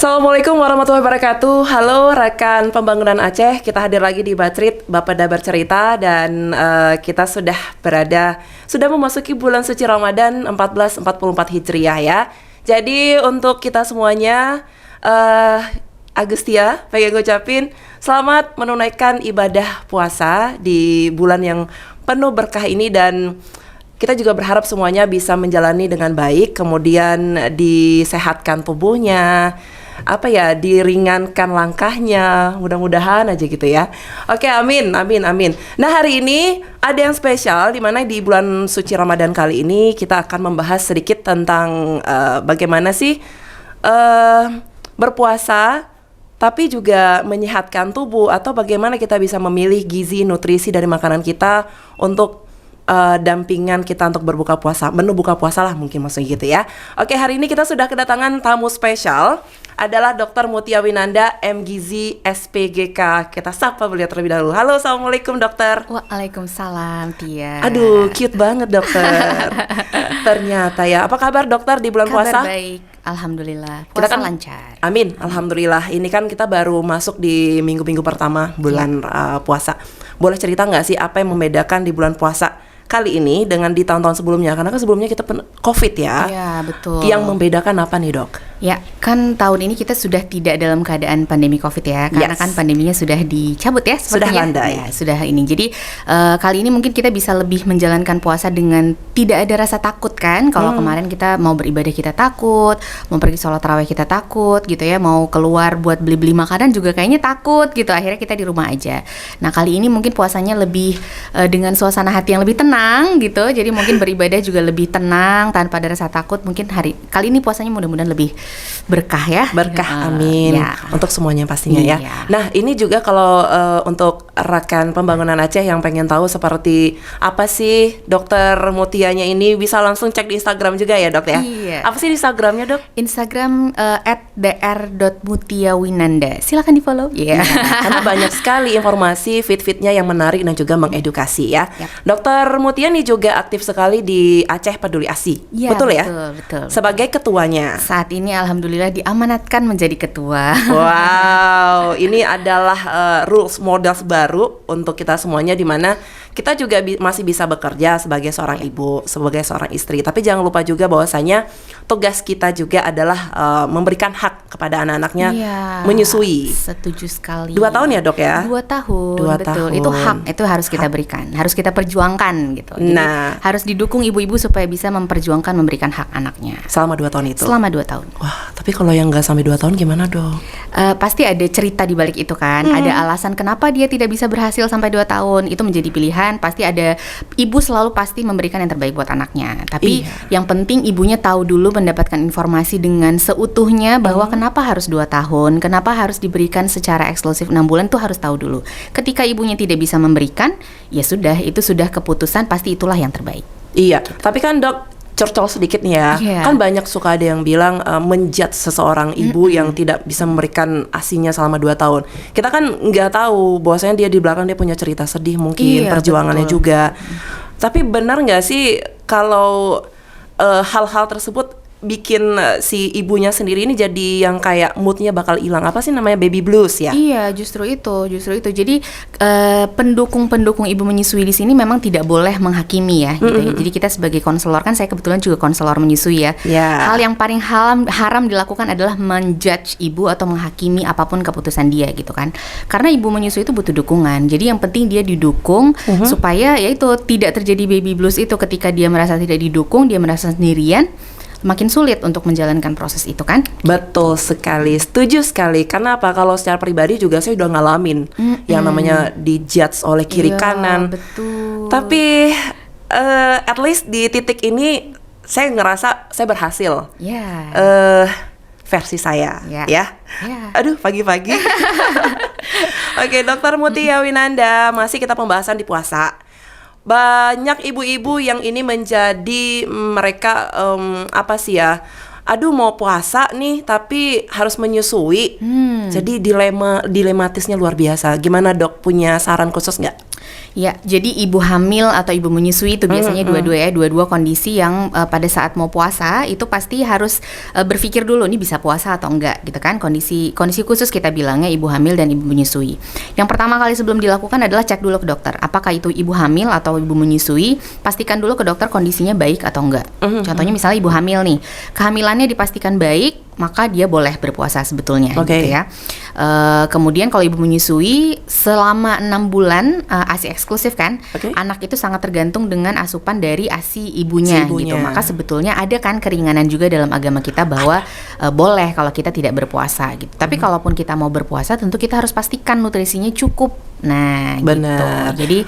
Assalamualaikum warahmatullahi wabarakatuh. Halo rekan pembangunan Aceh, kita hadir lagi di Batrit Bapeda Bercerita dan kita sudah memasuki bulan suci Ramadan 1444 Hijriah ya. Jadi untuk kita semuanya, Agustia pengen ngucapin selamat menunaikan ibadah puasa di bulan yang penuh berkah ini, dan kita juga berharap semuanya bisa menjalani dengan baik, kemudian disehatkan tubuhnya, diringankan langkahnya, mudah-mudahan aja gitu ya. Oke, amin. Nah, hari ini ada yang spesial, di mana di bulan suci Ramadan kali ini kita akan membahas sedikit tentang bagaimana sih berpuasa tapi juga menyehatkan tubuh, atau bagaimana kita bisa memilih gizi nutrisi dari makanan kita untuk dampingan kita untuk berbuka puasa, menu buka puasa lah mungkin maksudnya gitu ya. Oke, hari ini kita sudah kedatangan tamu spesial, adalah Dr. Mutia Winanda, MGizi SPGK. Kita sapa beliau terlebih dahulu. Halo, assalamualaikum dokter. Waalaikumsalam Tia. Aduh, cute banget dokter. Ternyata ya. Apa kabar dokter di bulan puasa? Kabar baik, alhamdulillah. Kita Puasa kan lancar. Amin, alhamdulillah. Ini kan kita baru masuk di minggu-minggu pertama bulan puasa. Boleh cerita nggak sih apa yang membedakan di bulan puasa kali ini dengan di tahun-tahun sebelumnya? Karena kan sebelumnya kita COVID ya. Iya, betul. Yang membedakan apa nih dok? Ya, kan tahun ini kita sudah tidak dalam keadaan pandemi COVID ya, karena kan pandeminya sudah dicabut ya, sudah landai. Ya, sudah ini. Jadi kali ini mungkin kita bisa lebih menjalankan puasa dengan tidak ada rasa takut kan. Kalau kemarin kita mau beribadah kita takut, mau pergi sholat tarawih kita takut gitu ya, mau keluar buat beli-beli makanan juga kayaknya takut gitu. Akhirnya kita di rumah aja. Nah, kali ini mungkin puasanya lebih dengan suasana hati yang lebih tenang gitu. Jadi mungkin beribadah juga lebih tenang tanpa ada rasa takut. Mungkin kali ini puasanya mudah-mudahan lebih berkah ya. Berkah, amin ya. Untuk semuanya pastinya ya. Nah, ini juga kalau untuk rekan pembangunan Aceh yang pengen tahu seperti apa sih dokter Mutianya ini, bisa langsung cek di Instagram juga ya dok ya. Iya. Apa sih di Instagramnya dok? Instagram @dr.mutiawinanda. Silakan di follow. Iya. Karena banyak sekali informasi feed-feednya yang menarik dan juga mengedukasi ya. Dokter Mutia nih juga aktif sekali di Aceh Peduli ASI. Ya, betul ya? Betul. Sebagai ketuanya. Saat ini alhamdulillah diamanatkan menjadi ketua. Wow, ini adalah rules models baru untuk kita semuanya, di mana kita juga masih bisa bekerja sebagai seorang ibu, sebagai seorang istri. Tapi jangan lupa juga bahwasanya tugas kita juga adalah memberikan hak kepada anak-anaknya menyusui. Setuju sekali. 2 tahun ya dok ya? 2 tahun. 2 betul. tahun. Itu hak, itu harus kita berikan, harus kita perjuangkan gitu. Jadi harus didukung ibu-ibu supaya bisa memperjuangkan memberikan hak anaknya. Selama 2 tahun itu? Selama 2 tahun. Wah, tapi kalau yang nggak sampai 2 tahun gimana dok? Pasti ada cerita di balik itu kan. Ada alasan kenapa dia tidak bisa berhasil sampai 2 tahun. Itu menjadi pilihan. Pasti ada, ibu selalu pasti memberikan yang terbaik buat anaknya. Tapi yang penting ibunya tahu dulu, mendapatkan informasi dengan seutuhnya bahwa kenapa harus 2 tahun, kenapa harus diberikan secara eksklusif 6 bulan, tuh harus tahu dulu. Ketika ibunya tidak bisa memberikan, ya sudah, itu sudah keputusan, pasti itulah yang terbaik. Iya, tapi kan dok, curcol sedikit nih ya, kan banyak suka ada yang bilang menjudge seseorang ibu yang tidak bisa memberikan ASINya selama 2 tahun. Kita kan nggak tahu bahwasanya dia di belakang dia punya cerita sedih mungkin, perjuangannya juga. Tapi benar nggak sih kalau hal-hal tersebut bikin si ibunya sendiri ini jadi yang kayak moodnya bakal hilang, apa sih namanya, baby blues ya? Iya, justru itu. Jadi pendukung ibu menyusui di sini memang tidak boleh menghakimi ya, gitu ya. Jadi kita sebagai konselor, kan saya kebetulan juga konselor menyusui ya. Hal yang paling haram dilakukan adalah menjudge ibu atau menghakimi apapun keputusan dia gitu kan. Karena ibu menyusui itu butuh dukungan. Jadi yang penting dia didukung supaya ya itu tidak terjadi baby blues itu. Ketika dia merasa tidak didukung, dia merasa sendirian, makin sulit untuk menjalankan proses itu kan? Betul sekali, setuju sekali. Karena apa? Kalau secara pribadi juga saya udah ngalamin yang namanya dijudge oleh kiri kanan. Betul. Tapi at least di titik ini saya ngerasa saya berhasil. Versi saya, ya. Aduh, pagi-pagi. Oke, Dokter Mutia Winanda, masih kita pembahasan di puasa. Banyak ibu-ibu yang ini menjadi mereka aduh mau puasa nih tapi harus menyusui. Jadi dilematisnya luar biasa. Gimana dok, punya saran khusus nggak? Ya, jadi ibu hamil atau ibu menyusui itu biasanya dua-dua kondisi yang pada saat mau puasa itu pasti harus berpikir dulu nih bisa puasa atau enggak gitu kan. Kondisi khusus kita bilangnya ibu hamil dan ibu menyusui. Yang pertama kali sebelum dilakukan adalah cek dulu ke dokter. Apakah itu ibu hamil atau ibu menyusui? Pastikan dulu ke dokter kondisinya baik atau enggak. Contohnya misalnya ibu hamil nih, kehamilannya dipastikan baik, maka dia boleh berpuasa sebetulnya gitu ya. Kemudian kalau ibu menyusui selama 6 bulan ASI eksklusif kan, anak itu sangat tergantung dengan asupan dari ASI ibunya gitu. Maka sebetulnya ada kan keringanan juga dalam agama kita bahwa boleh kalau kita tidak berpuasa gitu. Tapi kalaupun kita mau berpuasa tentu kita harus pastikan nutrisinya cukup. Nah, benar. Gitu. Jadi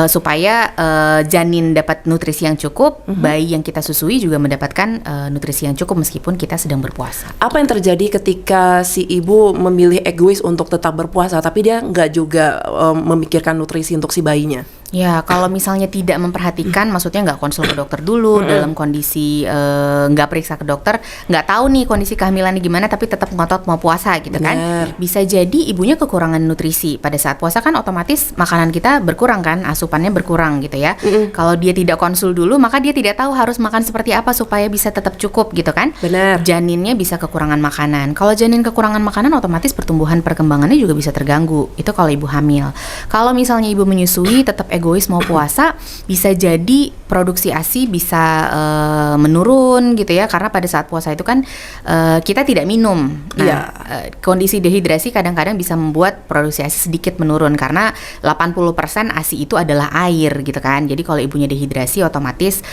supaya janin dapat nutrisi yang cukup, bayi yang kita susui juga mendapatkan nutrisi yang cukup meskipun kita sedang berpuasa. Apa yang terjadi ketika si ibu memilih egois untuk tetap berpuasa, tapi dia nggak juga memikirkan nutrisi untuk si bayinya? Ya, kalau misalnya tidak memperhatikan, maksudnya nggak konsul ke dokter dulu, dalam kondisi nggak periksa ke dokter, nggak tahu nih kondisi kehamilannya gimana, tapi tetap ngotot mau puasa gitu kan? Bisa jadi ibunya kekurangan nutrisi. Pada saat puasa kan otomatis makanan kita berkurang kan, asupannya berkurang gitu ya. Kalau dia tidak konsul dulu, maka dia tidak tahu harus makan seperti apa supaya bisa tetap cukup gitu kan? Benar. Janinnya bisa kekurangan makanan. Kalau janin kekurangan makanan, otomatis pertumbuhan perkembangannya juga bisa terganggu. Itu kalau ibu hamil. Kalau misalnya ibu menyusui, tetap egois mau puasa, bisa jadi produksi ASI bisa menurun gitu ya, karena pada saat puasa itu kan kita tidak minum. Nah, kondisi dehidrasi kadang-kadang bisa membuat produksi ASI sedikit menurun karena 80% ASI itu adalah air gitu kan. Jadi kalau ibunya dehidrasi otomatis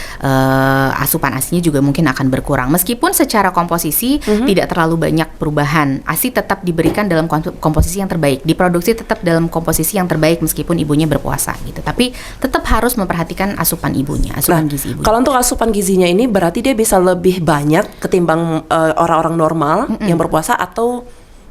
asupan ASInya juga mungkin akan berkurang. Meskipun secara komposisi tidak terlalu banyak perubahan, ASI tetap diberikan dalam komposisi yang terbaik, diproduksi tetap dalam komposisi yang terbaik meskipun ibunya berpuasa gitu. Tapi tetap harus memperhatikan asupan ibunya, asupan gizi ibunya. Kalau untuk asupan gizinya ini berarti dia bisa lebih banyak ketimbang orang-orang normal yang berpuasa, atau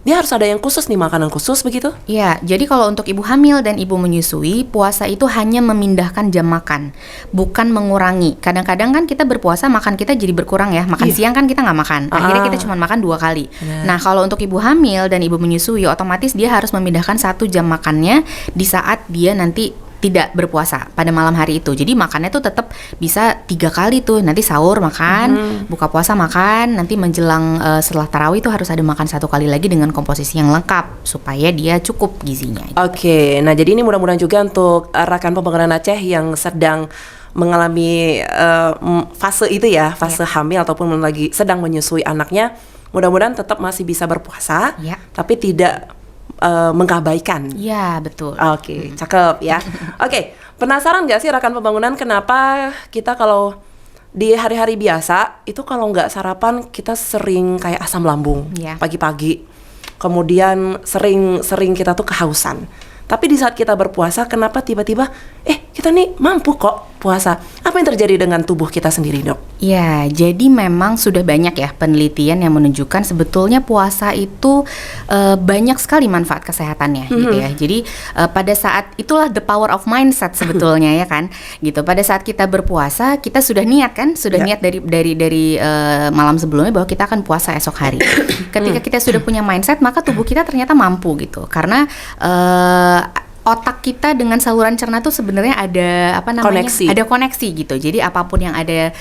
dia harus ada yang khusus nih, makanan khusus begitu? Iya, jadi kalau untuk ibu hamil dan ibu menyusui, puasa itu hanya memindahkan jam makan, bukan mengurangi. Kadang-kadang kan kita berpuasa, makan kita jadi berkurang ya. Makan siang kan kita nggak makan, akhirnya kita cuma makan 2 kali. Nah, kalau untuk ibu hamil dan ibu menyusui, otomatis dia harus memindahkan 1 jam makannya di saat dia nanti tidak berpuasa pada malam hari itu. Jadi makannya tuh tetap bisa 3 kali tuh. Nanti sahur makan, buka puasa makan, nanti menjelang setelah tarawih itu harus ada makan 1 kali lagi dengan komposisi yang lengkap supaya dia cukup gizinya. Oke, nah jadi ini mudah-mudahan juga untuk rekan pembangunan Aceh yang sedang mengalami fase itu ya, fase hamil ataupun lagi sedang menyusui anaknya, mudah-mudahan tetap masih bisa berpuasa, tapi tidak mengabaikan. Iya, betul. Oke, cakep ya. Oke, penasaran nggak sih rekan pembangunan kenapa kita kalau di hari-hari biasa itu kalau nggak sarapan kita sering kayak asam lambung pagi-pagi, kemudian sering kita tuh kehausan. Tapi di saat kita berpuasa, kenapa tiba-tiba kita nih mampu kok puasa? Apa yang terjadi dengan tubuh kita sendiri, Dok? Ya, jadi memang sudah banyak ya penelitian yang menunjukkan sebetulnya puasa itu banyak sekali manfaat kesehatannya gitu ya. Jadi pada saat itulah the power of mindset sebetulnya ya kan, gitu. Pada saat kita berpuasa, kita sudah niat kan, niat dari malam sebelumnya bahwa kita akan puasa esok hari. Ketika kita sudah punya mindset, maka tubuh kita ternyata mampu gitu, karena otak kita dengan saluran cerna tuh sebenarnya ada ada koneksi gitu. Jadi apapun yang ada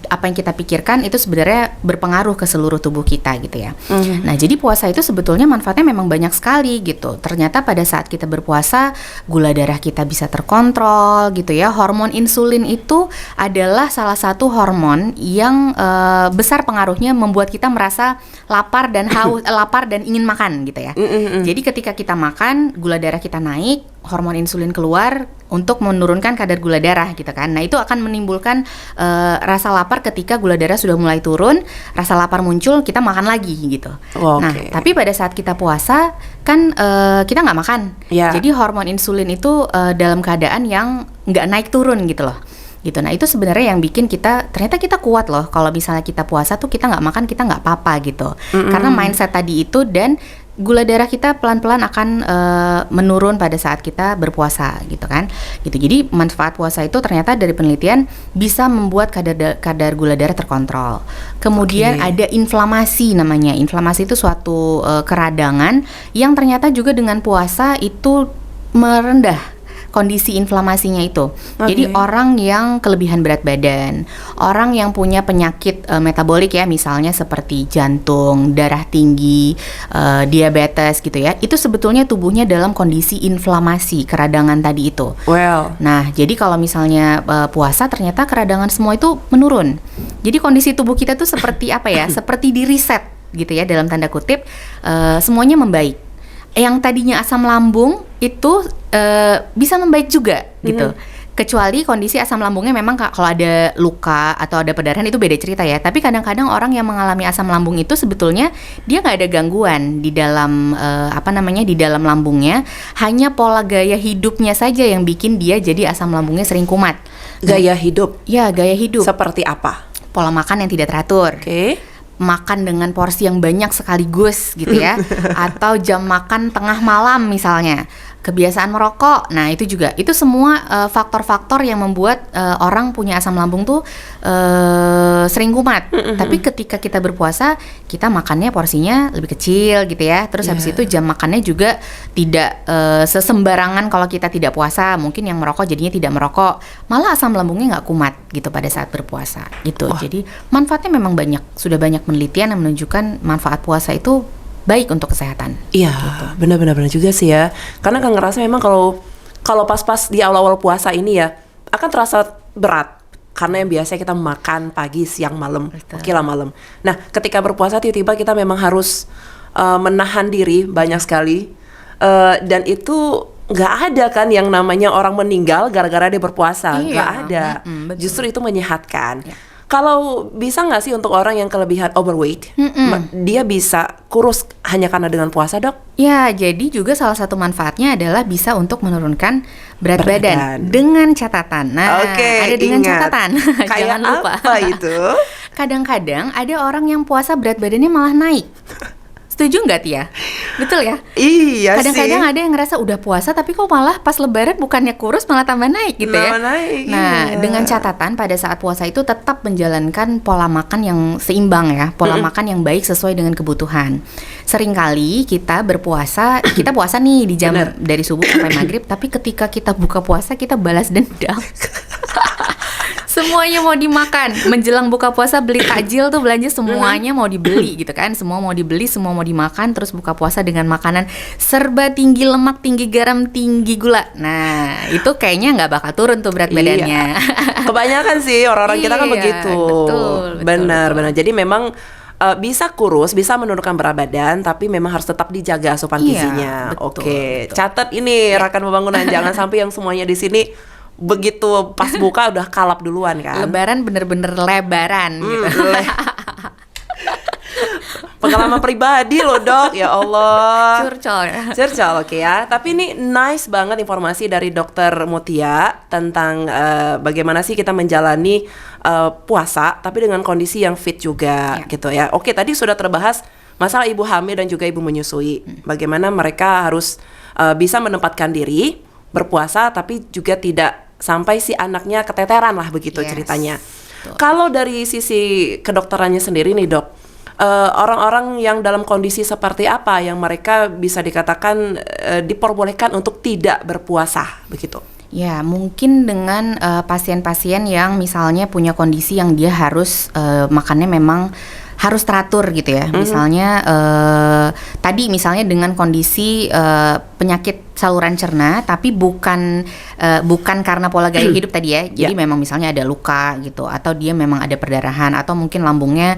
apa yang kita pikirkan itu sebenarnya berpengaruh ke seluruh tubuh kita gitu ya. Nah, jadi puasa itu sebetulnya manfaatnya memang banyak sekali gitu. Ternyata pada saat kita berpuasa, gula darah kita bisa terkontrol gitu ya. Hormon insulin itu adalah salah satu hormon yang besar pengaruhnya membuat kita merasa lapar dan lapar dan ingin makan gitu ya. Jadi ketika kita makan, gula darah kita naik, hormon insulin keluar untuk menurunkan kadar gula darah gitu kan. Nah, itu akan menimbulkan rasa lapar. Ketika gula darah sudah mulai turun, rasa lapar muncul, kita makan lagi gitu. Nah, tapi pada saat kita puasa kan kita nggak makan. Jadi hormon insulin itu dalam keadaan yang nggak naik turun gitu loh. Gitu. Nah, itu sebenarnya yang bikin ternyata kita kuat loh. Kalau misalnya kita puasa tuh kita nggak makan, kita nggak apa-apa gitu. Karena mindset tadi itu, dan gula darah kita pelan-pelan akan menurun pada saat kita berpuasa gitu kan. Gitu. Jadi manfaat puasa itu ternyata dari penelitian bisa membuat kadar gula darah terkontrol. Kemudian ada inflamasi namanya. Inflamasi itu suatu keradangan yang ternyata juga dengan puasa itu merendah kondisi inflamasinya itu. Jadi orang yang kelebihan berat badan, orang yang punya penyakit metabolik ya, misalnya seperti jantung, darah tinggi, diabetes gitu ya, itu sebetulnya tubuhnya dalam kondisi inflamasi, keradangan tadi itu. Nah, jadi kalau misalnya puasa ternyata keradangan semua itu menurun. Jadi kondisi tubuh kita tuh seperti apa ya? Seperti di reset gitu ya, dalam tanda kutip, semuanya membaik. Yang tadinya asam lambung itu bisa membaik juga gitu. Kecuali kondisi asam lambungnya memang kalau ada luka atau ada perdarahan itu beda cerita ya. Tapi kadang-kadang orang yang mengalami asam lambung itu sebetulnya dia nggak ada gangguan di dalam di dalam lambungnya. Hanya pola gaya hidupnya saja yang bikin dia jadi asam lambungnya sering kumat. Gaya hidup? Ya, gaya hidup. Seperti apa? Pola makan yang tidak teratur. Makan dengan porsi yang banyak sekaligus gitu ya. Atau jam makan tengah malam misalnya. Kebiasaan merokok, nah itu juga, itu semua faktor-faktor yang membuat orang punya asam lambung tuh sering kumat. Tapi ketika kita berpuasa, kita makannya porsinya lebih kecil gitu ya. Terus habis itu jam makannya juga tidak sesembarangan kalau kita tidak puasa. Mungkin yang merokok jadinya tidak merokok, malah asam lambungnya nggak kumat gitu pada saat berpuasa gitu. Jadi manfaatnya memang banyak. Sudah banyak penelitian yang menunjukkan manfaat puasa itu baik untuk kesehatan. Iya, gitu. Benar-benar juga sih ya. Karena kan ngerasa memang kalau pas-pas di awal-awal puasa ini ya akan terasa berat. Karena yang biasa kita makan pagi, siang, malam, kira malam. Nah, ketika berpuasa tiba-tiba kita memang harus menahan diri banyak sekali. Dan itu nggak ada kan yang namanya orang meninggal gara-gara dia berpuasa. Nggak ada. Justru itu menyehatkan. Kalau bisa nggak sih untuk orang yang kelebihan overweight, dia bisa kurus hanya karena dengan puasa, Dok? Ya, jadi juga salah satu manfaatnya adalah bisa untuk menurunkan berat badan dengan catatan. Nah, ada dengan catatan. Jangan lupa. Apa itu? Kadang-kadang ada orang yang puasa berat badannya malah naik. Setuju nggak Tia? Betul ya? Iya. Kadang-kadang ada yang ngerasa udah puasa tapi kok malah pas lebaran bukannya kurus malah tambah naik gitu ya. Nah, dengan catatan pada saat puasa itu tetap menjalankan pola makan yang seimbang ya, pola makan yang baik sesuai dengan kebutuhan. Seringkali kita berpuasa, kita puasa nih di jam dari subuh sampai maghrib, tapi ketika kita buka puasa kita balas dendam. Semuanya mau dimakan. Menjelang buka puasa beli takjil tuh, belanja semuanya mau dibeli gitu kan. Semua mau dibeli, semua mau dimakan. Terus buka puasa dengan makanan serba tinggi lemak, tinggi garam, tinggi gula. Nah, itu kayaknya nggak bakal turun tuh berat badannya. Kebanyakan sih orang-orang kita kan begitu. Benar. Jadi memang bisa kurus, bisa menurunkan berat badan, tapi memang harus tetap dijaga asupan gizinya. Oke, catat ini rekan pembangunan, jangan sampai yang semuanya di sini begitu pas buka udah kalap duluan kan. Lebaran bener-bener lebaran gitu. Pengalaman pribadi loh, Dok. Ya Allah. Curcol, oke ya. Tapi ini nice banget informasi dari Dokter Mutia tentang bagaimana sih kita menjalani puasa tapi dengan kondisi yang fit juga gitu ya. Oke, tadi sudah terbahas masalah ibu hamil dan juga ibu menyusui. Bagaimana mereka harus bisa menempatkan diri berpuasa tapi juga tidak sampai si anaknya keteteran lah begitu ceritanya. Kalau dari sisi kedokterannya sendiri nih, Dok, orang-orang yang dalam kondisi seperti apa yang mereka bisa dikatakan diperbolehkan untuk tidak berpuasa begitu? Ya, mungkin dengan pasien-pasien yang misalnya punya kondisi yang dia harus makannya memang harus teratur gitu ya. Misalnya tadi misalnya dengan kondisi penyakit saluran cerna tapi bukan karena pola gaya hidup tadi ya. Jadi memang misalnya ada luka gitu, atau dia memang ada perdarahan, atau mungkin lambungnya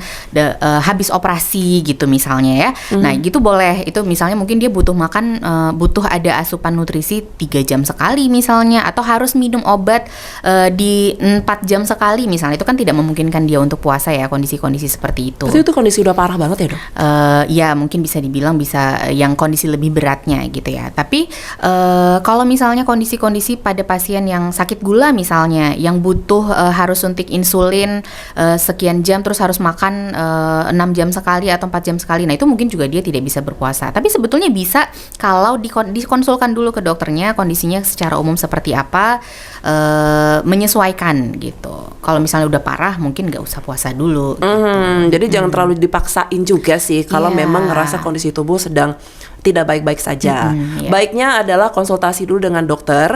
habis operasi gitu misalnya ya. Nah, gitu boleh. Itu misalnya mungkin dia butuh makan, butuh ada asupan nutrisi 3 jam sekali misalnya, atau harus minum obat di 4 jam sekali misalnya. Itu kan tidak memungkinkan dia untuk puasa ya, kondisi-kondisi seperti itu. Itu kondisi udah parah banget ya, Dok? Ya mungkin bisa dibilang bisa yang kondisi lebih beratnya gitu ya. Tapi kalau misalnya kondisi-kondisi pada pasien yang sakit gula misalnya, yang butuh harus suntik insulin sekian jam, terus harus makan 6 jam sekali atau 4 jam sekali, nah itu mungkin juga dia tidak bisa berpuasa. Tapi sebetulnya bisa kalau dikonsulkan dulu ke dokternya kondisinya secara umum seperti apa, menyesuaikan gitu. Kalau misalnya udah parah mungkin nggak usah puasa dulu gitu. Jadi jangan terlalu dipaksain juga sih kalau memang ngerasa kondisi tubuh sedang tidak baik-baik saja. Baiknya adalah konsultasi dulu dengan dokter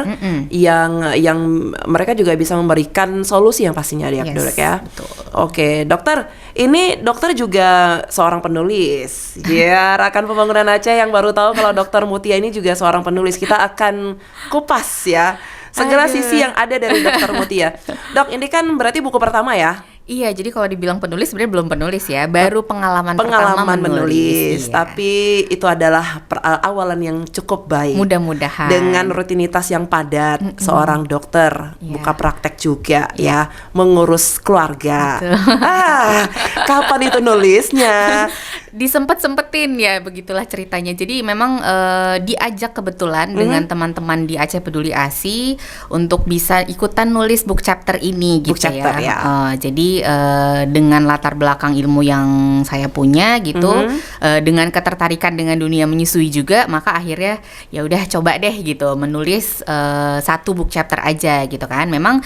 yang mereka juga bisa memberikan solusi yang pastinya ya, dok ya. Betul. Oke, dokter. Ini dokter juga seorang penulis. Ya, rekan pembangunan Aceh yang baru tahu kalau Dokter Mutia ini juga seorang penulis. Kita akan kupas ya segala sisi yang ada dari Dokter Mutia. Dok, ini kan berarti buku pertama ya? Iya, jadi kalau dibilang penulis sebenarnya belum penulis ya, baru pengalaman pertama menulis. Iya. Tapi itu adalah awalan yang cukup baik. Mudah-mudahan. Dengan rutinitas yang padat, seorang dokter buka praktek juga ya, mengurus keluarga. Kapan itu nulisnya? Disempet-sempetin ya, begitulah ceritanya. Jadi memang diajak kebetulan dengan teman-teman di Aceh Peduli ASI untuk bisa ikutan nulis book chapter ini gitu ya. Jadi dengan latar belakang ilmu yang saya punya gitu, dengan ketertarikan dengan dunia menyusui juga, maka akhirnya ya udah coba deh gitu menulis satu book chapter aja gitu kan. Memang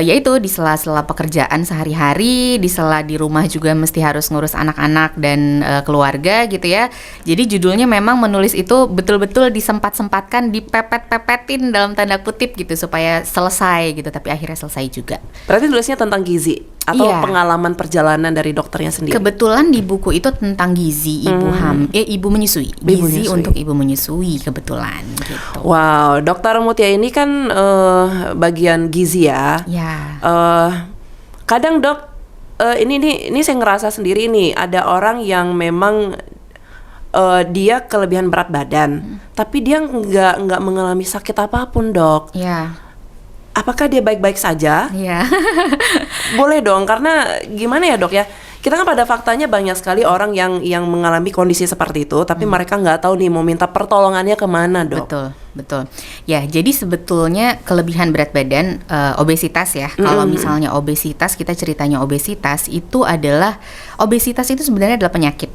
yaitu di sela-sela pekerjaan sehari-hari, di sela di rumah juga mesti harus ngurus anak-anak dan keluarga gitu ya. Jadi judulnya memang menulis itu betul-betul disempat-sempatkan, dipepet-pepetin dalam tanda kutip gitu supaya selesai gitu, tapi akhirnya selesai juga. Berarti tulisnya tentang gizi atau pengalaman perjalanan dari dokternya sendiri? Kebetulan di buku itu tentang gizi ibu menyusui. Gizi untuk ibu menyusui kebetulan gitu. Wow, Dokter Mutia ini kan bagian gizi ya. Ya. Kadang dok, ini saya ngerasa sendiri nih, ada orang yang memang dia kelebihan berat badan, tapi dia nggak mengalami sakit apapun, dok. Ya. Apakah dia baik-baik saja? Iya. Boleh dong, karena gimana ya dok ya, kita kan pada faktanya banyak sekali orang yang mengalami kondisi seperti itu, tapi mereka nggak tahu nih mau minta pertolongannya kemana, dok. Betul. Ya, jadi sebetulnya kelebihan berat badan, obesitas ya. Kalau misalnya obesitas, kita ceritanya obesitas itu sebenarnya adalah penyakit.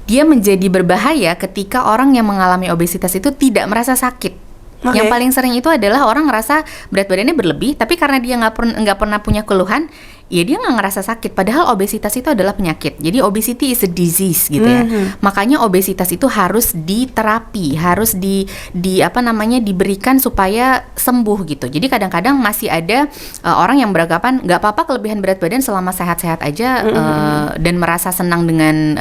Dia menjadi berbahaya ketika orang yang mengalami obesitas itu tidak merasa sakit. Yang paling sering itu adalah orang ngerasa berat badannya berlebih, tapi karena dia nggak pernah punya keluhan, ya dia nggak ngerasa sakit. Padahal obesitas itu adalah penyakit. Jadi obesity is a disease gitu ya. Makanya obesitas itu harus diterapi, harus diberikan supaya sembuh gitu. Jadi kadang-kadang masih ada orang yang beranggapan nggak apa-apa kelebihan berat badan selama sehat-sehat aja dan merasa senang dengan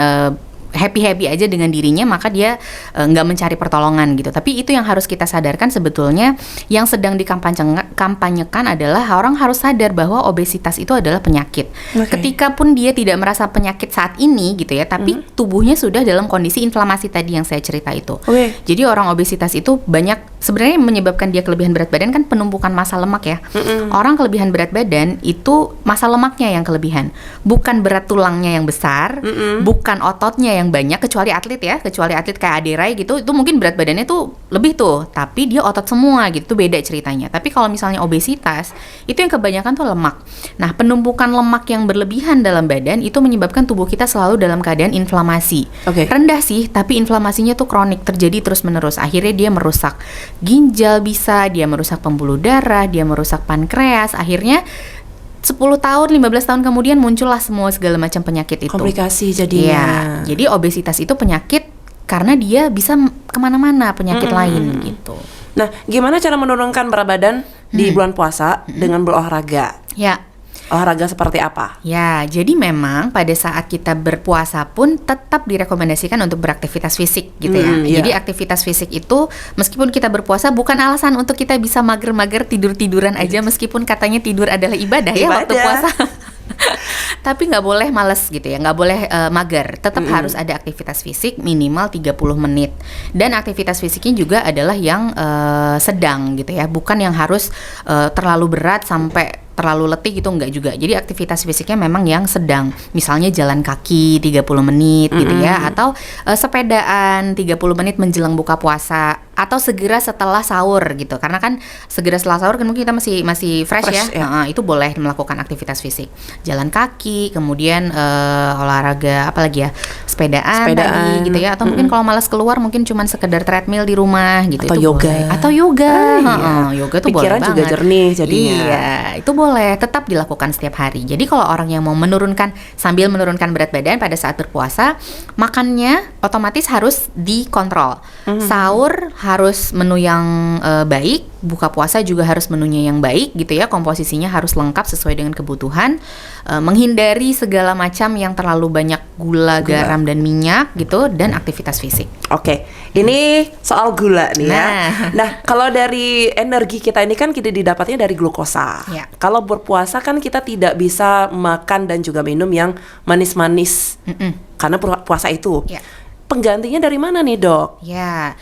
happy aja dengan dirinya, maka dia nggak mencari pertolongan gitu. Tapi itu yang harus kita sadarkan, sebetulnya yang sedang dikampanyekan adalah orang harus sadar bahwa obesitas itu adalah penyakit. Ketika pun dia tidak merasa penyakit saat ini gitu ya, tapi tubuhnya sudah dalam kondisi inflamasi tadi yang saya cerita itu. Jadi orang obesitas itu banyak sebenarnya menyebabkan dia kelebihan berat badan kan penumpukan massa lemak ya. Orang kelebihan berat badan itu massa lemaknya yang kelebihan, bukan berat tulangnya yang besar, bukan ototnya yang banyak, kecuali atlet kayak Aderai gitu, itu mungkin berat badannya tuh lebih tuh, tapi dia otot semua gitu, beda ceritanya. Tapi kalau misalnya obesitas, itu yang kebanyakan tuh lemak. Nah, penumpukan lemak yang berlebihan dalam badan itu menyebabkan tubuh kita selalu dalam keadaan inflamasi. Rendah sih, tapi inflamasinya tuh kronik, terjadi terus-menerus. Akhirnya dia merusak ginjal bisa, dia merusak pembuluh darah, dia merusak pankreas, akhirnya 10 tahun, 15 tahun kemudian muncullah segala macam penyakit itu. Komplikasi jadinya. Ya, jadi obesitas itu penyakit karena dia bisa kemana-mana penyakit lain gitu. Nah, gimana cara menurunkan berat badan di bulan puasa dengan berolahraga? Ya. Olahraga seperti apa? Ya, jadi memang pada saat kita berpuasa pun tetap direkomendasikan untuk beraktivitas fisik gitu ya. Jadi aktivitas fisik itu meskipun kita berpuasa bukan alasan untuk kita bisa mager-mager tidur-tiduran aja, meskipun katanya tidur adalah ibadah ya waktu puasa. Tapi nggak boleh malas gitu ya, nggak boleh mager. Tetap harus ada aktivitas fisik minimal 30 menit. Dan aktivitas fisiknya juga adalah yang sedang gitu ya, bukan yang harus terlalu berat sampai terlalu letih gitu, enggak juga. Jadi aktivitas fisiknya memang yang sedang. Misalnya jalan kaki 30 menit gitu ya, atau sepedaan 30 menit menjelang buka puasa. atau segera setelah sahur gitu. Karena kan segera setelah sahur kan mungkin kita masih fresh ya. Itu boleh melakukan aktivitas fisik. Jalan kaki, kemudian olahraga apalagi ya? Sepedaan tadi gitu ya. Atau mungkin kalau malas keluar mungkin cuman sekedar treadmill di rumah gitu. Atau itu yoga. Boleh. Atau yoga. Yoga tuh pikiran boleh juga banget. jernih jadinya. Iya, itu boleh tetap dilakukan setiap hari. Jadi kalau orang yang mau sambil menurunkan berat badan pada saat berpuasa, makannya otomatis harus dikontrol. Sahur harus menu yang baik, buka puasa juga harus menunya yang baik gitu ya, komposisinya harus lengkap sesuai dengan kebutuhan, menghindari segala macam yang terlalu banyak gula, garam dan minyak gitu, dan aktivitas fisik. Oke, ini soal gula nih ya. Nah, kalau dari energi kita ini kan kita didapatnya dari glukosa. Ya. Kalau berpuasa kan kita tidak bisa makan dan juga minum yang manis-manis karena puasa itu. Ya. Penggantinya dari mana nih, Dok? Ya,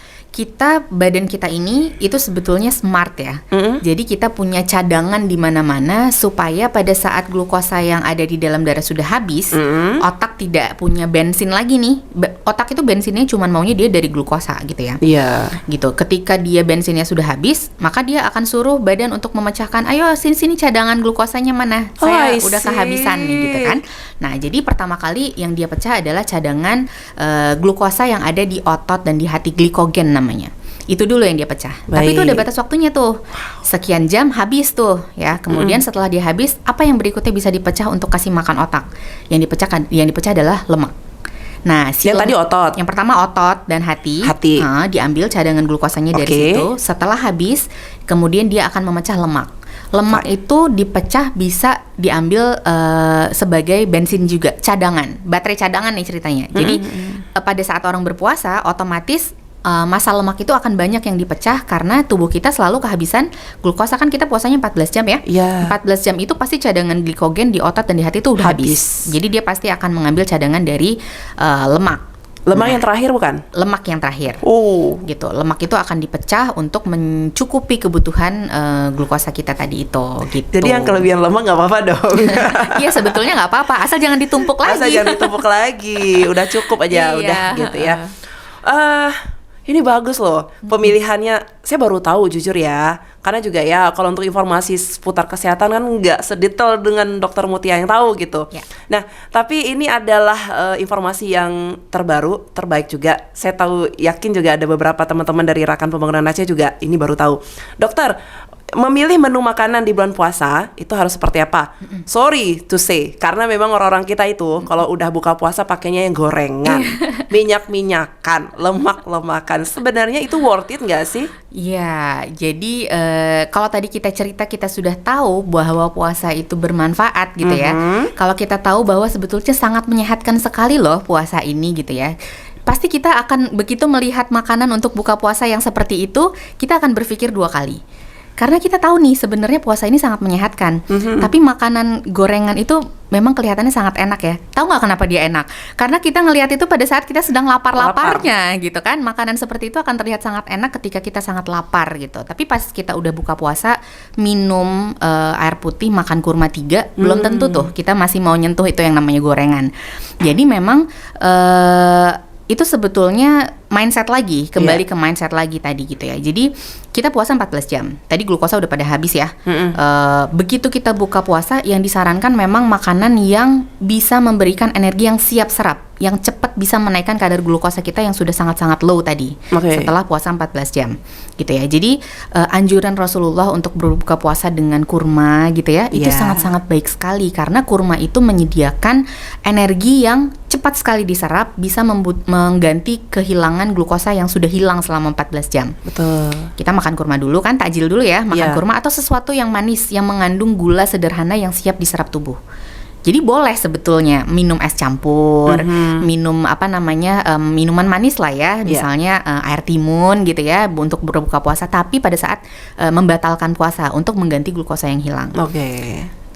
badan kita ini itu sebetulnya smart ya. Jadi kita punya cadangan di mana-mana supaya pada saat glukosa yang ada di dalam darah sudah habis, otak tidak punya bensin lagi nih. Otak itu bensinnya cuma maunya dia dari glukosa gitu ya. Iya. Gitu. Ketika dia bensinnya sudah habis, maka dia akan suruh badan untuk memecahkan, ayo sini cadangan glukosanya mana? Saya udah kehabisan nih gitu kan. Nah, jadi pertama kali yang dia pecah adalah cadangan glukosa yang ada di otot dan di hati, glikogen namanya. Itu dulu yang dia pecah. Tapi itu ada batas waktunya tuh. Sekian jam habis tuh ya. Kemudian setelah dia habis, apa yang berikutnya bisa dipecah untuk kasih makan otak? Yang dipecah adalah lemak. Nah, yang tadi otot. Yang pertama otot dan hati. Nah, diambil cadangan glukosanya dari situ. Setelah habis, kemudian dia akan memecah lemak. Lemak itu dipecah bisa diambil sebagai bensin juga, cadangan, baterai cadangan nih ceritanya. Jadi pada saat orang berpuasa, otomatis massa lemak itu akan banyak yang dipecah karena tubuh kita selalu kehabisan glukosa. Kan kita puasanya 14 jam ya. 14 jam itu pasti cadangan glikogen di otot dan di hati itu udah habis. Jadi dia pasti akan mengambil cadangan dari lemak. Lemak yang terakhir bukan? Lemak yang terakhir. Gitu. Lemak itu akan dipecah untuk mencukupi kebutuhan glukosa kita tadi itu. Gitu. Jadi yang kelebihan lemak nggak apa-apa dong. Iya sebetulnya nggak apa-apa. Asal jangan ditumpuk lagi. Asal jangan ditumpuk lagi. Udah cukup aja. Udah gitu ya. Ini bagus loh pemilihannya. Saya baru tahu jujur ya. Karena juga ya kalau untuk informasi seputar kesehatan kan nggak sedetail dengan Dokter Mutia yang tahu gitu. Nah, tapi ini adalah informasi yang terbaik juga. Saya tahu, yakin juga ada beberapa teman-teman dari Rakan Pembangunan Aceh juga ini baru tahu. Dokter, memilih menu makanan di bulan puasa itu harus seperti apa? Sorry to say, karena memang orang-orang kita itu kalau udah buka puasa pakainya yang gorengan, minyak-minyakan, lemak-lemakan. Sebenarnya itu worth it nggak sih? Ya, jadi kalau tadi kita sudah tahu bahwa puasa itu bermanfaat gitu ya. Kalau kita tahu bahwa sebetulnya sangat menyehatkan sekali loh puasa ini gitu ya. Pasti kita akan begitu melihat makanan untuk buka puasa yang seperti itu, kita akan berpikir 2 kali. Karena kita tahu nih sebenarnya puasa ini sangat menyehatkan. Tapi makanan gorengan itu memang kelihatannya sangat enak ya. Tahu nggak kenapa dia enak? Karena kita ngelihat itu pada saat kita sedang lapar-laparnya gitu kan. Makanan seperti itu akan terlihat sangat enak ketika kita sangat lapar gitu. Tapi pas kita udah buka puasa, minum air putih, makan kurma 3, belum tentu tuh kita masih mau nyentuh itu yang namanya gorengan. Jadi memang itu sebetulnya mindset lagi, kembali ke mindset lagi tadi gitu ya. Jadi kita puasa 14 jam. Tadi glukosa udah pada habis ya. Begitu kita buka puasa, yang disarankan memang makanan yang bisa memberikan energi yang siap serap, yang cepat bisa menaikkan kadar glukosa kita yang sudah sangat-sangat low tadi setelah puasa 14 jam gitu ya. Jadi anjuran Rasulullah untuk berbuka puasa dengan kurma gitu ya, itu sangat-sangat baik sekali karena kurma itu menyediakan energi yang cepat sekali diserap, bisa mengganti kehilangan glukosa yang sudah hilang selama 14 jam. Betul. Kita makan kurma dulu kan, takjil dulu ya, makan kurma atau sesuatu yang manis yang mengandung gula sederhana yang siap diserap tubuh. Jadi boleh sebetulnya minum es campur, minum minuman manis lah ya, misalnya air timun gitu ya untuk berbuka puasa, tapi pada saat membatalkan puasa untuk mengganti glukosa yang hilang.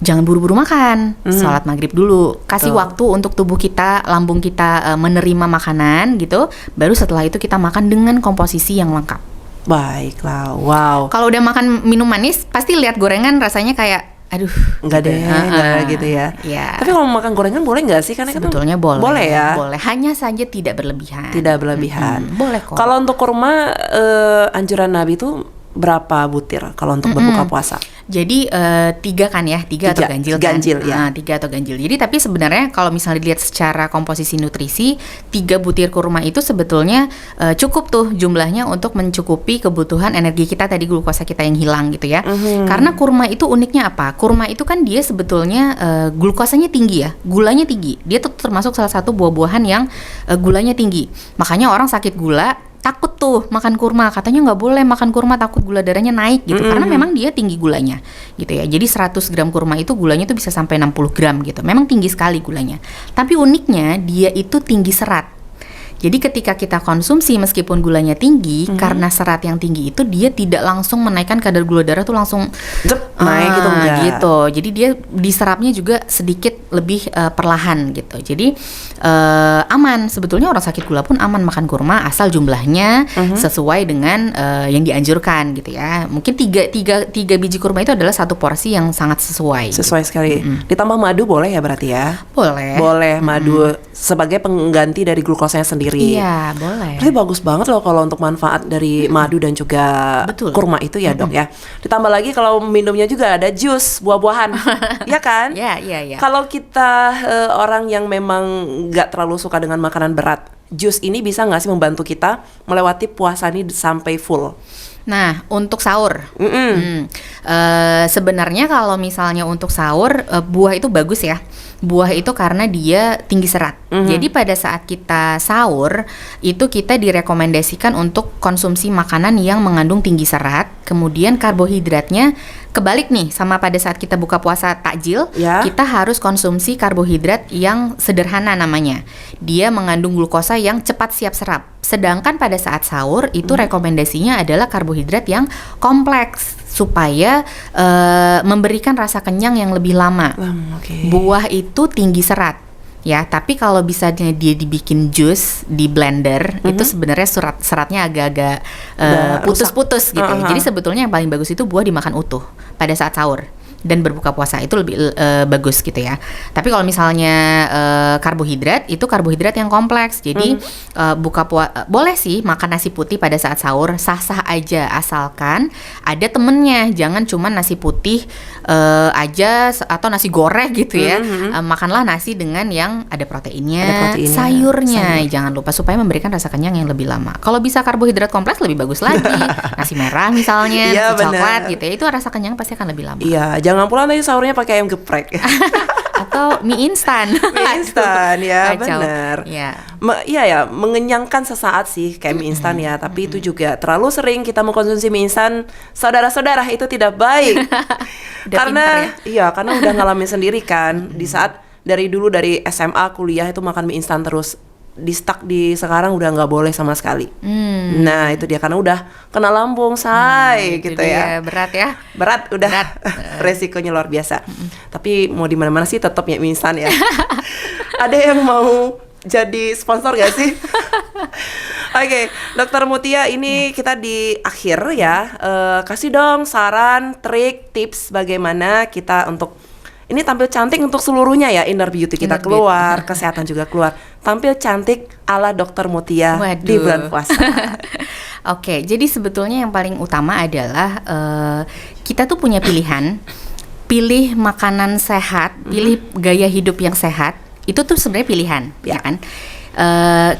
Jangan buru-buru makan, sholat maghrib dulu, kasih waktu untuk tubuh kita, lambung kita menerima makanan gitu, baru setelah itu kita makan dengan komposisi yang lengkap. Baiklah, wow. Kalau udah makan minum manis, pasti lihat gorengan rasanya kayak Aduh, Enggak gitu. deh, enggak gitu ya. Ya. Tapi kalau makan gorengan boleh nggak sih? Karena Sebetulnya kan boleh. Boleh ya. Boleh. Hanya saja tidak berlebihan. Tidak berlebihan. Boleh kok. Kalau untuk kurma, anjuran Nabi itu berapa butir kalau untuk berbuka puasa? Jadi 3 kan ya, 3 atau ganjil kan? Ganjil ya. 3 atau ganjil. Jadi tapi sebenarnya kalau misalnya dilihat secara komposisi nutrisi, 3 butir kurma itu sebetulnya cukup tuh jumlahnya untuk mencukupi kebutuhan energi kita tadi, glukosa kita yang hilang gitu ya. Karena kurma itu uniknya apa? Kurma itu kan dia sebetulnya glukosanya tinggi ya, gulanya tinggi. Dia tuh termasuk salah satu buah-buahan yang gulanya tinggi. Makanya orang sakit gula takut tuh makan kurma, katanya nggak boleh makan kurma, takut gula darahnya naik gitu, karena memang dia tinggi gulanya gitu ya. Jadi 100 gram kurma itu gulanya tuh bisa sampai 60 gram gitu, memang tinggi sekali gulanya. Tapi uniknya dia itu tinggi serat. Jadi ketika kita konsumsi meskipun gulanya tinggi, karena serat yang tinggi itu dia tidak langsung menaikkan kadar gula darah tuh langsung naik gitu enggak? Gitu. Jadi dia diserapnya juga sedikit lebih perlahan gitu. Jadi aman, sebetulnya orang sakit gula pun aman makan kurma asal jumlahnya sesuai dengan yang dianjurkan gitu ya. Mungkin 3 biji kurma itu adalah satu porsi yang sangat sesuai. Sesuai sekali. Ditambah madu boleh ya berarti ya? Boleh madu sebagai pengganti dari glukosanya sendiri. Iya, boleh. Berarti bagus banget loh kalau untuk manfaat dari madu dan juga kurma itu ya, Dok ya. Ditambah lagi kalau minumnya juga ada jus buah-buahan. Ya kan? Iya. Kalau kita orang yang memang nggak terlalu suka dengan makanan berat, jus ini bisa nggak sih membantu kita melewati puasa ini sampai full? Nah, untuk sahur, sebenarnya kalau misalnya untuk sahur, buah itu bagus ya. Buah itu karena dia tinggi serat. Jadi pada saat kita sahur, itu kita direkomendasikan untuk konsumsi makanan yang mengandung tinggi serat. Kemudian karbohidratnya kebalik nih, sama pada saat kita buka puasa takjil, kita harus konsumsi karbohidrat yang sederhana namanya. Dia mengandung glukosa yang cepat siap serap. Sedangkan pada saat sahur itu rekomendasinya adalah karbohidrat yang kompleks supaya memberikan rasa kenyang yang lebih lama. Buah itu tinggi serat ya, tapi kalau bisa dia dibikin jus di blender, itu sebenarnya seratnya agak-agak putus-putus gitu. Jadi sebetulnya yang paling bagus itu buah dimakan utuh pada saat sahur dan berbuka puasa, itu lebih bagus gitu ya. Tapi kalau misalnya karbohidrat, itu karbohidrat yang kompleks. Jadi boleh sih makan nasi putih pada saat sahur, sah-sah aja asalkan ada temennya. Jangan cuma nasi putih aja atau nasi goreng gitu ya. Makanlah nasi dengan yang ada proteinnya, sayurnya. Jangan lupa supaya memberikan rasa kenyang yang lebih lama. Kalau bisa karbohidrat kompleks lebih bagus lagi. Nasi merah misalnya, nasi coklat gitu ya. Itu rasa kenyang pasti akan lebih lama. Iya, jangan pula nanti sahurnya pakai ayam geprek. Atau mie instan. Mie instan ya, kacau. benar. Iya. Iya ya, mengenyangkan sesaat sih kayak mie instan ya, tapi itu juga terlalu sering kita mengkonsumsi mie instan, saudara-saudara, itu tidak baik. Karena karena udah ngalamin sendiri kan, di saat dari SMA kuliah itu makan mie instan terus, di stuck di sekarang udah nggak boleh sama sekali. Nah itu dia, karena udah kena lambung gitu ya. Berat udah. Resikonya luar biasa. Tapi mau di mana-mana sih tetap ya mie instan ya. Ada yang mau jadi sponsor gak sih? Oke, Dokter Mutia, ini kita di akhir ya. Kasih dong saran, trik, tips bagaimana kita untuk ini tampil cantik untuk seluruhnya ya, inner beauty kita keluar, kesehatan juga keluar. Tampil cantik ala Dokter Mutia di bulan puasa. Oke, jadi sebetulnya yang paling utama adalah kita tuh punya pilihan. Pilih makanan sehat, pilih gaya hidup yang sehat. Itu tuh sebenarnya pilihan, ya kan?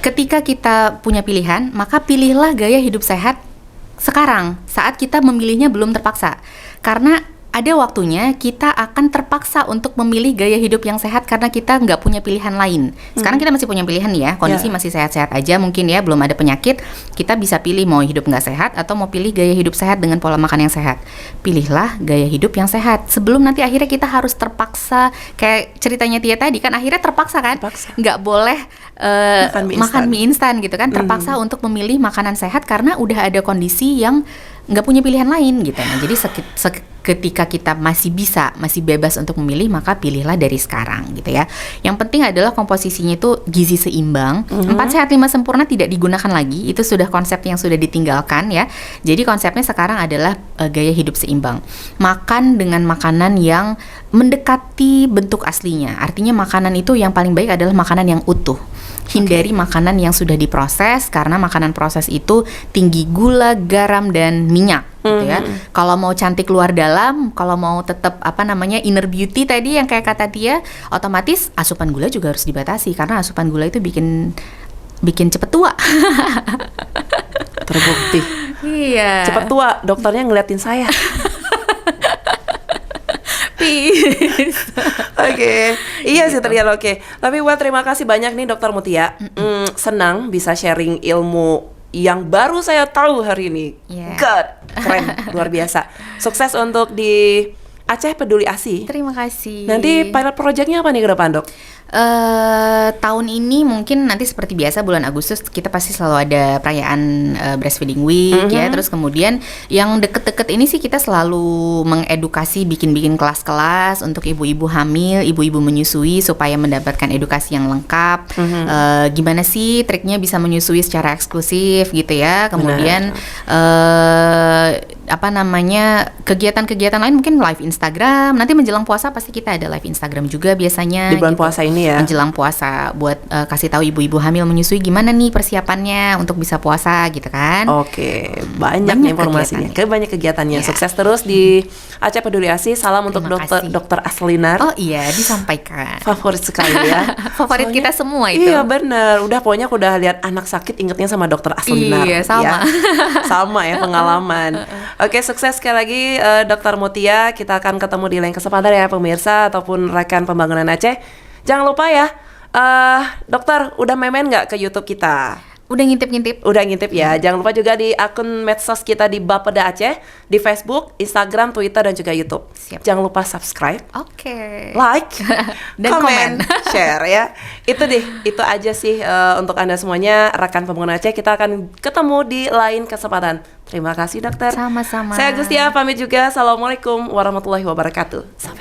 Ketika kita punya pilihan, maka pilihlah gaya hidup sehat sekarang, saat kita memilihnya belum terpaksa. Karena ada waktunya kita akan terpaksa untuk memilih gaya hidup yang sehat karena kita nggak punya pilihan lain. Sekarang kita masih punya pilihan ya, kondisi masih sehat-sehat aja mungkin ya, belum ada penyakit. Kita bisa pilih mau hidup nggak sehat atau mau pilih gaya hidup sehat dengan pola makan yang sehat. Pilihlah gaya hidup yang sehat sebelum nanti akhirnya kita harus terpaksa, kayak ceritanya Tia tadi kan, akhirnya terpaksa kan, nggak boleh makan mie instan gitu kan, terpaksa untuk memilih makanan sehat karena udah ada kondisi yang nggak punya pilihan lain gitu. Nah, jadi ketika kita masih bebas untuk memilih, maka pilihlah dari sekarang gitu ya. Yang penting adalah komposisinya itu gizi seimbang. 4 sehat 5 sempurna tidak digunakan lagi. Itu sudah konsep yang sudah ditinggalkan ya. Jadi konsepnya sekarang adalah gaya hidup seimbang. Makan dengan makanan yang mendekati bentuk aslinya. Artinya makanan itu yang paling baik adalah makanan yang utuh. Hindari makanan yang sudah diproses, karena makanan proses itu tinggi gula, garam, dan minyak gitu ya. Kalau mau cantik luar dalam, kalau mau tetap inner beauty tadi yang kayak kata dia, otomatis asupan gula juga harus dibatasi, karena asupan gula itu bikin cepet tua. Terbukti. Iya. Cepet tua, dokternya ngeliatin saya. Oke. Iya sih ternyata oke. Tapi terima kasih banyak nih Dokter Mutia. Senang bisa sharing ilmu yang baru saya tahu hari ini. God, keren, luar biasa. Sukses untuk di Aceh Peduli ASI. Terima kasih. Nanti pilot projectnya apa nih ke depan, Dok? Tahun ini mungkin nanti seperti biasa bulan Agustus kita pasti selalu ada perayaan breastfeeding week ya. Terus kemudian yang deket-deket ini sih kita selalu mengedukasi, bikin kelas-kelas untuk ibu-ibu hamil, ibu-ibu menyusui supaya mendapatkan edukasi yang lengkap. Gimana sih triknya bisa menyusui secara eksklusif gitu ya. Kemudian kegiatan-kegiatan lain mungkin live Instagram. Nanti menjelang puasa pasti kita ada live Instagram juga biasanya. Di bulan puasa ini ya. Menjelang puasa buat kasih tahu ibu-ibu hamil menyusui gimana nih persiapannya untuk bisa puasa gitu kan. Oke, banyak informasinya. Banyak kegiatannya. Sukses terus di Aceh Peduli ASI. Salam untuk Dokter Aslinar. Oh iya, disampaikan. Favorit sekali ya. Favorit kita semua itu. Iya benar. Pokoknya aku udah lihat anak sakit ingetnya sama Dokter Aslinar. Iya, sama. Ya. Sama ya pengalaman. Oke, sukses sekali lagi Dokter Mutia. Kita akan ketemu di lain kesempatan ya pemirsa ataupun rekan pembangunan Aceh. Jangan lupa ya, dokter udah main nggak ke YouTube kita? Udah ngintip-ngintip. Udah ngintip ya. Jangan lupa juga di akun medsos kita di Bapeda Aceh, di Facebook, Instagram, Twitter, dan juga YouTube. Siap. Jangan lupa subscribe, like, dan komen, share ya. Itu aja sih untuk Anda semuanya, rekan pembangunan Aceh. Kita akan ketemu di lain kesempatan. Terima kasih dokter. Sama-sama. Saya Agustia pamit juga. Assalamualaikum warahmatullahi wabarakatuh. Sampai